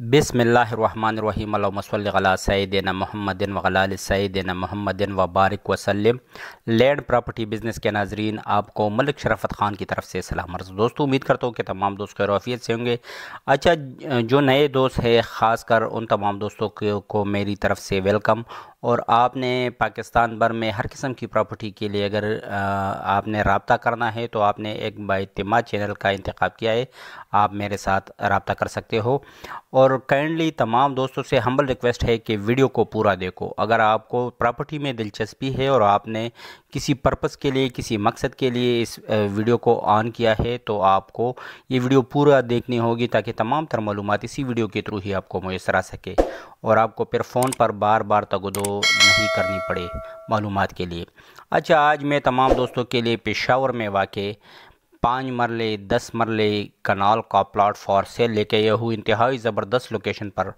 बिस्मिल्लाहिर्रहमानिर्रहीम अल्लाहुम्मा सल्लि अला सय्यिदिना मुहम्मदिन व अला आलि सय्यिदिना मुहम्मदिन व बारिक वसल्लिम। लैंड प्रॉपर्टी बिज़नेस के नाज़रीन, आपको मलिक शराफत ख़ान की तरफ से सलाम अर्ज़। दोस्तों, उम्मीद करता हूँ कि तमाम दोस्त खैर आफियत से होंगे। अच्छा, जो नए दोस्त हैं ख़ासकर उन तमाम दोस्तों को मेरी तरफ से वेलकम। और आपने पाकिस्तान भर में हर किस्म की प्रॉपर्टी के लिए अगर आपने रब्ता करना है तो आपने एक बाइत्तिमाद चैनल का इंतखाब किया है, आप मेरे साथ रब्ता कर सकते हो। और काइंडली तमाम दोस्तों से हम्बल रिक्वेस्ट है कि वीडियो को पूरा देखो। अगर आपको प्रॉपर्टी में दिलचस्पी है और आपने किसी पर्पस के लिए, किसी मकसद के लिए इस वीडियो को ऑन किया है तो आपको ये वीडियो पूरा देखनी होगी ताकि तमाम तर मालूमात इसी वीडियो के थ्रू ही आपको मुयसर आ सके और आपको फिर फ़ोन पर बार बार तगदो नहीं करनी पड़े मालूमात के लिए। अच्छा, आज मैं तमाम दोस्तों के लिए पेशावर में वाक़े 5 मरले 10 मरले कनाल का प्लाट फॉर सेल लेके आया हूँ इंतहाई ज़बरदस्त लोकेशन पर,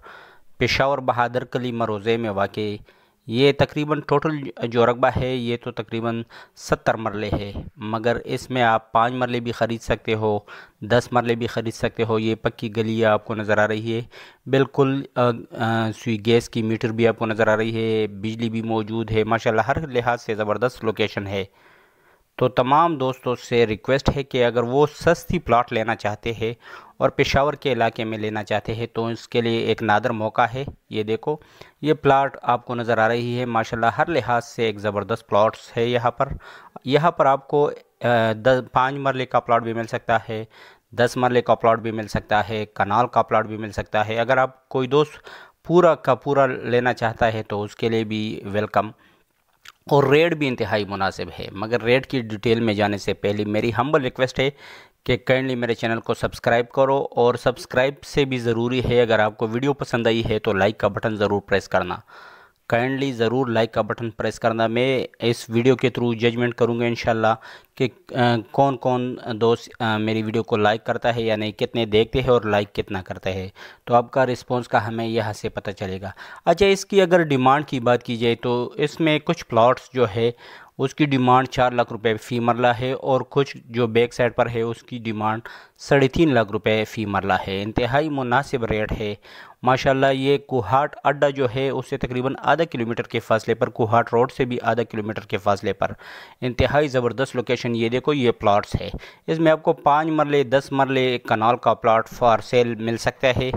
पेशावर बहादुर कली मरोज़े में वाक़े। ये तकरीबन टोटल जो रकबा है ये तो तकरीबन 70 मरले है, मगर इसमें आप 5 मरले भी ख़रीद सकते हो, 10 मरले भी ख़रीद सकते हो। ये पक्की गली आपको नज़र आ रही है, बिल्कुल सुई गैस की मीटर भी आपको नज़र आ रही है, बिजली भी मौजूद है, माशाल्लाह हर लिहाज से ज़बरदस्त लोकेशन है। तो तमाम दोस्तों से रिक्वेस्ट है कि अगर वो सस्ती प्लाट लेना चाहते हैं और पेशावर के इलाके में लेना चाहते हैं तो इसके लिए एक नादर मौका है। ये देखो, ये प्लाट आपको नज़र आ रही है, माशाल्लाह हर लिहाज से एक ज़बरदस्त प्लाट्स है। यहाँ पर आपको 5 मरले का प्लाट भी मिल सकता है, 10 मरले का प्लाट भी मिल सकता है, कनाल का प्लाट भी मिल सकता है। अगर आप कोई दोस्त पूरा का पूरा लेना चाहता है तो उसके लिए भी वेलकम। और रेट भी इंतहाई मुनासिब है। मगर रेट की डिटेल में जाने से पहले मेरी हम्बल रिक्वेस्ट है कि काइंडली मेरे चैनल को सब्सक्राइब करो। और सब्सक्राइब से भी ज़रूरी है, अगर आपको वीडियो पसंद आई है तो लाइक का बटन ज़रूर प्रेस करना, काइंडली ज़रूर लाइक का बटन प्रेस करना। मैं इस वीडियो के थ्रू जजमेंट करूँगा इंशाल्लाह कि कौन कौन दोस्त मेरी वीडियो को लाइक करता है या नहीं, कितने देखते हैं और लाइक कितना करते हैं। तो आपका रिस्पांस का हमें यहाँ से पता चलेगा। अच्छा, इसकी अगर डिमांड की बात की जाए तो इसमें कुछ प्लॉट्स जो है उसकी डिमांड 4 लाख रुपए फ़ी मरला है और कुछ जो बैक साइड पर है उसकी डिमांड 3.5 लाख रुपए फ़ी मरला है। इंतहाई मुनासिब रेट है माशाल्लाह। ये कुहाट अड्डा जो है उससे तकरीबन आधा किलोमीटर के फासले पर, कुहाट रोड से भी आधा किलोमीटर के फासले पर इंतहाई ज़बरदस्त लोकेशन। ये देखो, ये प्लाट्स है, इसमें आपको 5 मरले 10 मरले कनाल का प्लाट फॉर सेल मिल सकता है।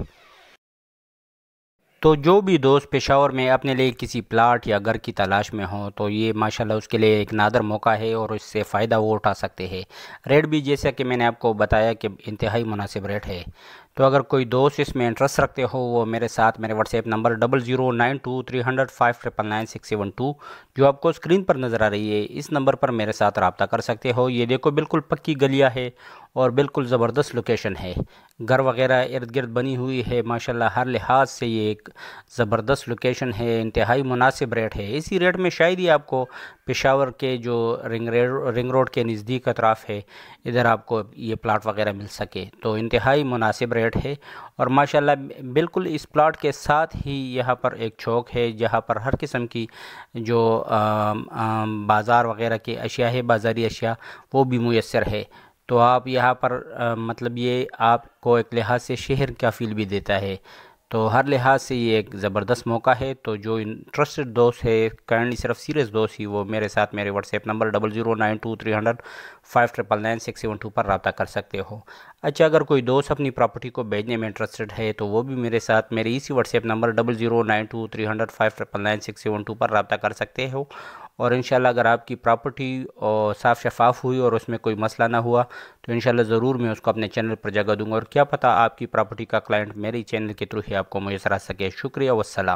तो जो भी दोस्त पेशावर में अपने लिए किसी प्लाट या घर की तलाश में हो तो ये माशाल्लाह उसके लिए एक नादर मौका है और इससे फ़ायदा वो उठा सकते हैं। रेट भी जैसा कि मैंने आपको बताया कि इंतहाई मुनासिब रेट है। तो अगर कोई दोस्त इसमें इंटरेस्ट रखते हो वो मेरे साथ मेरे व्हाट्सएप नंबर 00923005999672 जो आपको स्क्रीन पर नज़र आ रही है, इस नंबर पर मेरे साथ रब्ता कर सकते हो। ये देखो, बिल्कुल पक्की गलियाँ है और बिल्कुल ज़बरदस्त लोकेशन है, घर वगैरह इर्द गिर्द बनी हुई है, माशाल्लाह हर लिहाज से ये एक ज़बरदस्त लोकेशन है। इंतहाई मुनासिब रेट है। इसी रेट में शायद ही आपको पेशावर के जो रिंग रोड के नज़दीक अतराफ़ है इधर आपको ये प्लाट वगैरह मिल सके। तो इंतहाई मुनासिब रेट है। और माशाल्लाह बिल्कुल इस प्लाट के साथ ही यहाँ पर एक चौक है जहाँ पर हर किस्म की जो बाज़ार वगैरह की अशिया है, बाज़ारी अशिया, वो भी मुयस्सर है। तो आप यहाँ पर मतलब ये आपको एक लिहाज से शहर का फील भी देता है। तो हर लिहाज से ये एक ज़बरदस्त मौका है। तो जो इंटरेस्टेड दोस्त है, काइंडली सिर्फ सीरियस दोस्त ही वो मेरे साथ मेरे व्हाट्सएप नंबर 00923005999672 पर रब्ता कर सकते हो। अच्छा, अगर कोई दोस्त अपनी प्रॉपर्टी को बेचने में इंटरेस्टेड है तो वो भी मेरे साथ मेरे इसी व्हाट्सएप नंबर 00923005999672 पर रब्ता कर सकते हो। और इंशाल्लाह अगर आपकी प्रॉपर्टी और साफ़ शफाफ हुई और उसमें कोई मसला ना हुआ तो इंशाल्लाह ज़रूर मैं उसको अपने चैनल पर जगह दूंगा। और क्या पता आपकी प्रॉपर्टी का क्लाइंट मेरे चैनल के थ्रू ही आपको मुयसर आ सके। शुक्रिया, वस्सलाम।